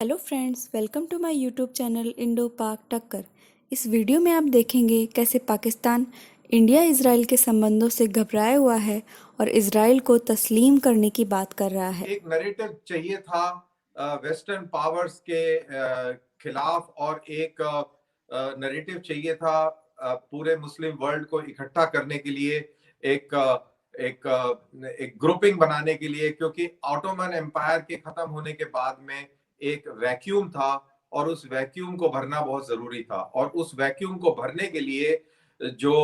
Hello friends, welcome to my YouTube channel Indo Pak Takkar. इस video में आप देखेंगे कैसे पाकिस्तान इंडिया इजराइल के संबंधों से घबराया हुआ है और इजराइल को तस्लीम करने की बात कर रहा है। एक नैरेटिव चाहिए था वेस्टर्न पावर्स के खिलाफ, और एक नैरेटिव चाहिए था पूरे मुस्लिम वर्ल्ड को इकट्ठा करने के लिए, एक एक ग्रुपिंग बनाने के लिए, क्योंकि ऑटोमन एम्पायर के खत्म होने के बाद में एक वैक्यूम था और उस वैक्यूम को भरना बहुत जरूरी था। और उस वैक्यूम को भरने के लिए जो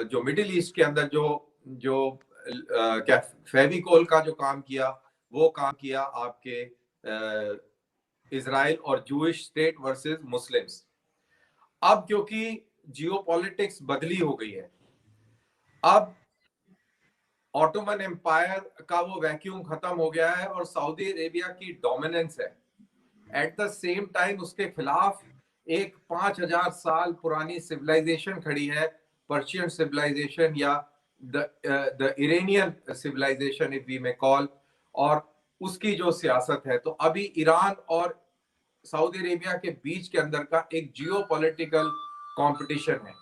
जो मिडिल ईस्ट के अंदर जो जो क्या फेविकोल का जो काम किया, वो काम किया आपके इजराइल और जूइश स्टेट वर्सेस मुस्लिम्स। अब क्योंकि जियोपॉलिटिक्स बदली हो गई है, अब ऑटोमन एम्पायर का वो वैक्यूम खत्म हो गया है और सऊदी अरेबिया की डोमिनेंस है। एट द सेम टाइम उसके खिलाफ एक 5000 साल पुरानी सिविलाइजेशन खड़ी है, पर्शियन सिविलाइजेशन या the Iranian civilisation if we may call, और उसकी जो सियासत है। तो अभी ईरान और सऊदी अरेबिया के बीच के अंदर का एक जियोपॉलिटिकल कंपटीशन है,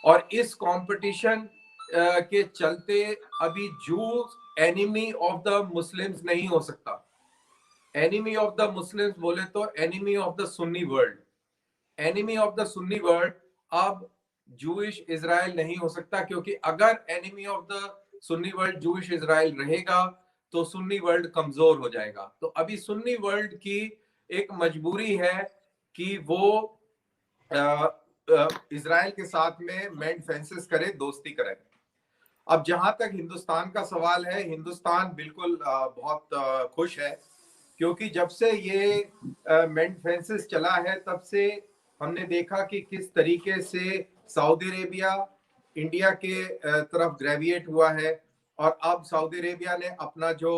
और इस कंपटीशन के चलते अभी juice enemy of the Muslims नहीं हो सकता। एनिमी ऑफ द मुस्लिम्स बोले तो enemy of the Sunni world, enemy of the Sunni world अब जूइश इजराइल नहीं हो सकता, क्योंकि अगर enemy of the Sunni world Jewish Israel रहेगा तो सुन्नी वर्ल्ड कमजोर हो जाएगा। तो अभी सुन्नी वर्ल्ड की एक मजबूरी है कि वो इजराइल के साथ में मेंड फेंसेस करे, दोस्ती करे। अब जहां तक हिंदुस्तान का सवाल है, हिंदुस्तान बिल्कुल बहुत खुश है, क्योंकि जब से ये मेंड फेंसेस चला है तब से हमने देखा कि किस तरीके से सऊदी अरेबिया इंडिया के तरफ ग्रेविएट हुआ है। और अब सऊदी अरेबिया ने अपना जो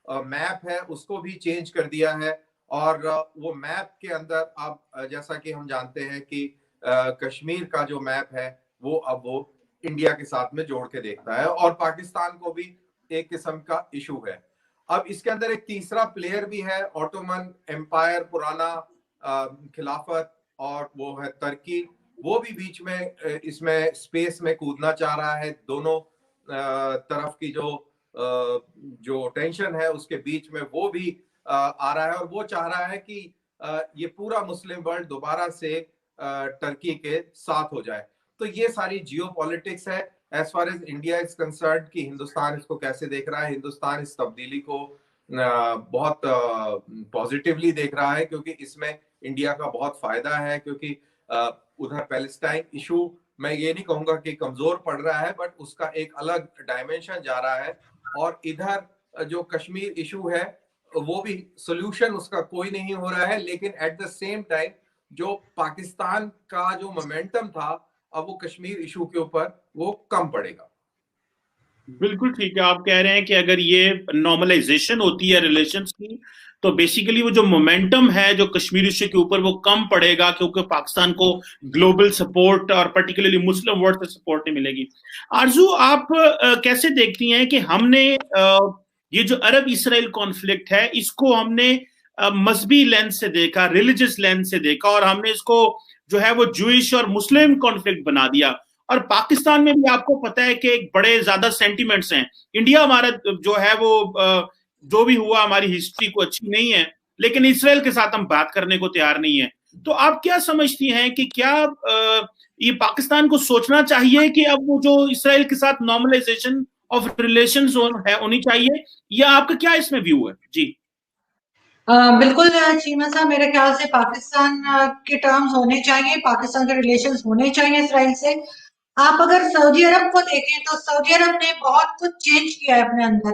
मैप है उसको भी चेंज कर दिया है, और वो मैप के अंदर अब जैसा कि हम जानते हैं कि कश्मीर का जो मैप है वो अब वो इंडिया के साथ में जोड़ के देखता है, और पाकिस्तान को भी एक किस्म का इशू है। अब इसके अंदर एक तीसरा प्लेयर भी है, ऑटोमन एम्पायर पुराना खिलाफत, और वो है तुर्की। वो भी बीच में इसमें स्पेस में कूदना चाह रहा है। दोनों तरफ की जो टेंशन है उसके बीच में वो भी आ रहा है, और वो चाह रहा है कि ये पूरा मुस्लिम वर्ल्ड दोबारा से टर्की के साथ हो जाए। तो ये सारी जियो पॉलिटिक्स है। As far as India is concern कि हिंदुस्तान इसको कैसे देख रहा है, हिंदुस्तान इस तब्दीली को बहुत पॉजिटिवली देख रहा है, क्योंकि इसमें इंडिया का बहुत फायदा है। क्योंकि उधर पैलेस्टाइन इशू, मैं ये नहीं कहूंगा कि कमजोर पड़ रहा है, बट उसका एक अलग डायमेंशन जा रहा है। और इधर जो कश्मीर इशू है वो भी सोल्यूशन उसका कोई नहीं हो रहा है, लेकिन एट द सेम टाइम जो पाकिस्तान का जो मोमेंटम था अब वो कश्मीर इशू के ऊपर वो कम पड़ेगा। बिल्कुल ठीक है। आप कह रहे हैं कि अगर ये नॉर्मलाइजेशन होती है रिलेशंस की, तो बेसिकली वो जो मोमेंटम है जो कश्मीर इश्यू के ऊपर वो कम पड़ेगा, क्योंकि पाकिस्तान को ग्लोबल सपोर्ट और पर्टिकुलरली मुस्लिम वर्ल्ड से सपोर्ट नहीं मिलेगी। आरजू, आप कैसे देखती हैं कि हमने ये जो अरब इसराइल कॉन्फ्लिक्ट है इसको हमने मजहबी लेंस से देखा, रिलीजियस लेंस से देखा, और हमने इसको जो है वो जूइश और मुस्लिम कॉन्फ्लिक्ट बना दिया। और पाकिस्तान में भी आपको पता है कि एक बड़े ज्यादा सेंटिमेंट्स हैं। इंडिया हमारा जो है वो जो भी हुआ हमारी हिस्ट्री को अच्छी नहीं है, लेकिन इसराइल के साथ हम बात करने को तैयार नहीं है। तो आप क्या समझती हैं कि क्या ये पाकिस्तान को सोचना चाहिए कि अब वो जो इसराइल के साथ नॉर्मलाइजेशन ऑफ रिलेशंस होनी चाहिए, या आपका क्या इसमें व्यू है? जी बिल्कुल चीमा साहब, मेरे ख्याल से पाकिस्तान के टर्म्स होने चाहिए, पाकिस्तान के रिलेशंस होने चाहिए इसराइल से। आप अगर सऊदी अरब को देखें तो सऊदी अरब ने बहुत कुछ चेंज किया है अपने अंदर।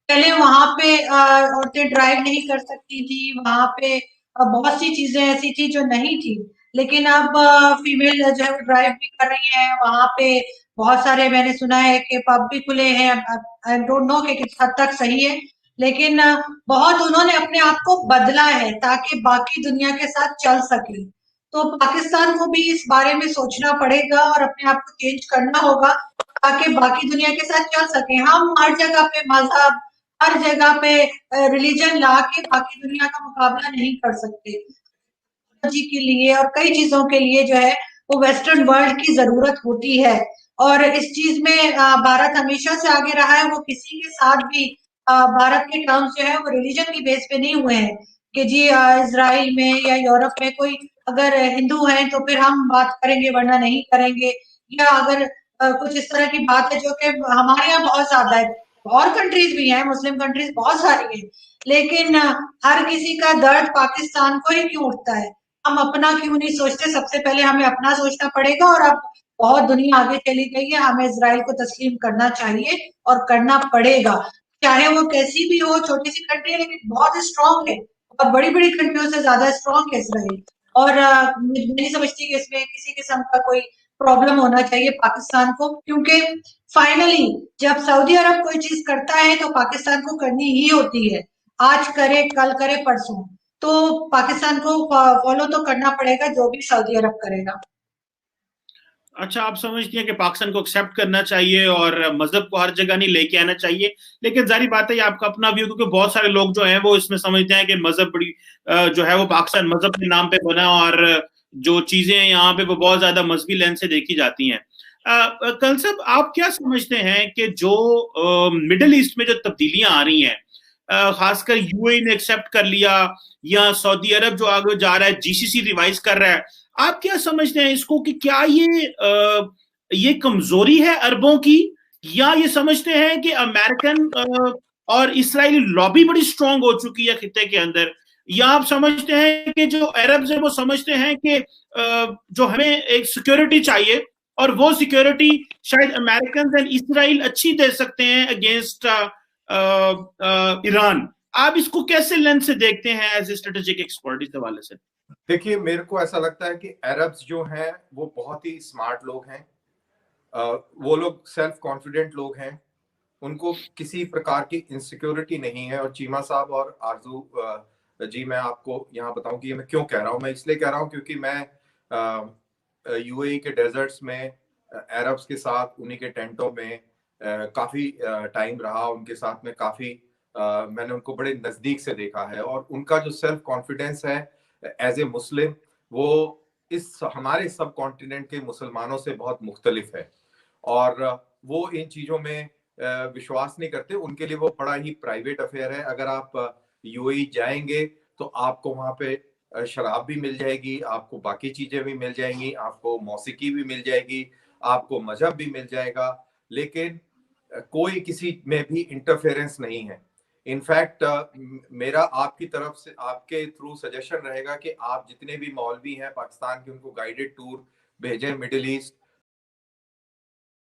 पहले वहां पे औरतें ड्राइव नहीं कर सकती थी, वहां पे बहुत सी चीजें ऐसी थी जो नहीं थी, लेकिन अब फीमेल जो है ड्राइव भी कर रही हैं। वहां पे बहुत सारे मैंने सुना है कि पब भी खुले हैं। आई डोंट नो कि किस हद तक सही है, लेकिन बहुत उन्होंने अपने आप को बदला है ताकि बाकी दुनिया के साथ चल सके। तो पाकिस्तान को भी इस बारे में सोचना पड़ेगा और अपने आप को चेंज करना होगा ताकि बाकी दुनिया के साथ चल सके। हम हर जगह पे मजहब, हर जगह पे रिलीजन ला के बाकी दुनिया का मुकाबला नहीं कर सकते जी के लिए और कई चीजों के लिए जो है वो वेस्टर्न वर्ल्ड की जरूरत होती है और इस चीज में भारत हमेशा से आगे रहा है वो किसी के साथ भी भारत के टर्म्स जो है वो रिलीजन की बेस पे नहीं हुए हैं कि जी इजराइल में या यूरोप में कोई अगर हिंदू है तो फिर हम बात करेंगे वरना नहीं करेंगे या अगर कुछ इस तरह की बात है जो कि हमारे यहाँ बहुत ज्यादा है और कंट्रीज भी हैं मुस्लिम कंट्रीज बहुत सारी हैं लेकिन हर किसी का दर्द पाकिस्तान को ही क्यों उठता है हम अपना क्यों नहीं सोचते सबसे पहले हमें अपना सोचना पड़ेगा और अब बहुत दुनिया आगे चली गई है हमें इजराइल को तस्लीम करना चाहिए और करना पड़ेगा चाहे वो कैसी भी हो छोटी सी कंट्री है लेकिन बहुत स्ट्रांग है और बड़ी बड़ी कंट्रियों से ज्यादा स्ट्रांग है इसराइल और मैं नहीं समझती कि इसमें किसी किस्म का कोई प्रॉब्लम होना चाहिए पाकिस्तान को क्योंकि फाइनली जब सऊदी अरब कोई चीज करता है तो पाकिस्तान को करनी ही होती है आज करे कल करे परसों तो पाकिस्तान को फॉलो तो करना पड़ेगा जो भी सऊदी अरब करेगा अच्छा, आप समझती हैं कि पाकिस्तान को एक्सेप्ट करना चाहिए और मजहब को हर जगह नहीं लेके आना चाहिए, लेकिन जारी बात है ये आपका अपना व्यू, क्योंकि बहुत सारे लोग जो हैं वो इसमें समझते हैं कि मजहब बड़ी जो है वो पाकिस्तान मजहब के नाम पे बना और जो चीजें यहाँ पे वो बहुत ज्यादा मजहबी लेंस से देखी जाती हैं। कल साहब, आप क्या समझते हैं कि जो मिडिल ईस्ट में जो तब्दीलियां आ रही हैं, खासकर यूएई ने एक्सेप्ट कर लिया या सऊदी अरब जो आगे जा रहा है, जीसीसी रिवाइज कर रहा है, आप क्या समझते हैं इसको कि क्या ये कमजोरी है अरबों की, या ये समझते हैं कि अमेरिकन और इस्राएली लॉबी बड़ी स्ट्रांग हो चुकी है खित्ते के अंदर, या आप समझते हैं कि जो अरब्स है वो समझते हैं कि जो हमें एक सिक्योरिटी चाहिए और वो सिक्योरिटी शायद अमेरिकन एंड इस्राइल अच्छी दे सकते हैं अगेंस्ट ईरान। आप इसको कैसे लेंस से देखते हैं एज ए स्ट्रेटेजिक एक्सपर्ट इस हवाले से? देखिए, मेरे को ऐसा लगता है कि अरब्स जो हैं वो बहुत ही स्मार्ट लोग हैं, वो लोग सेल्फ कॉन्फिडेंट लोग हैं, उनको किसी प्रकार की इनसिक्योरिटी नहीं है। और चीमा साहब और आरजू जी, मैं आपको यहाँ बताऊं कि ये मैं क्यों कह रहा हूँ। मैं इसलिए कह रहा हूँ क्योंकि मैं यूएई के डेजर्ट्स में अरब्स के साथ उन्हीं के टेंटों में काफी टाइम रहा, उनके साथ में काफी मैंने उनको बड़े नजदीक से देखा है और उनका जो सेल्फ कॉन्फिडेंस है एज ए मुस्लिम, वो इस हमारे सब कॉन्टिनेंट के मुसलमानों से बहुत मुख्तलिफ है और वो इन चीजों में विश्वास नहीं करते। उनके लिए वो बड़ा ही प्राइवेट अफेयर है। अगर आप यूएई जाएंगे तो आपको वहां पे शराब भी मिल जाएगी, आपको बाकी चीजें भी मिल जाएंगी, आपको मौसीकी भी मिल जाएगी, आपको मजहब भी मिल जाएगा, लेकिन कोई किसी में भी इंटरफेरेंस नहीं है। इनफैक्ट मेरा आपकी तरफ से आपके थ्रू सजेशन रहेगा कि आप जितने भी मौलवी हैं पाकिस्तान के, उनको गाइडेड टूर भेजें मिडिल ईस्ट,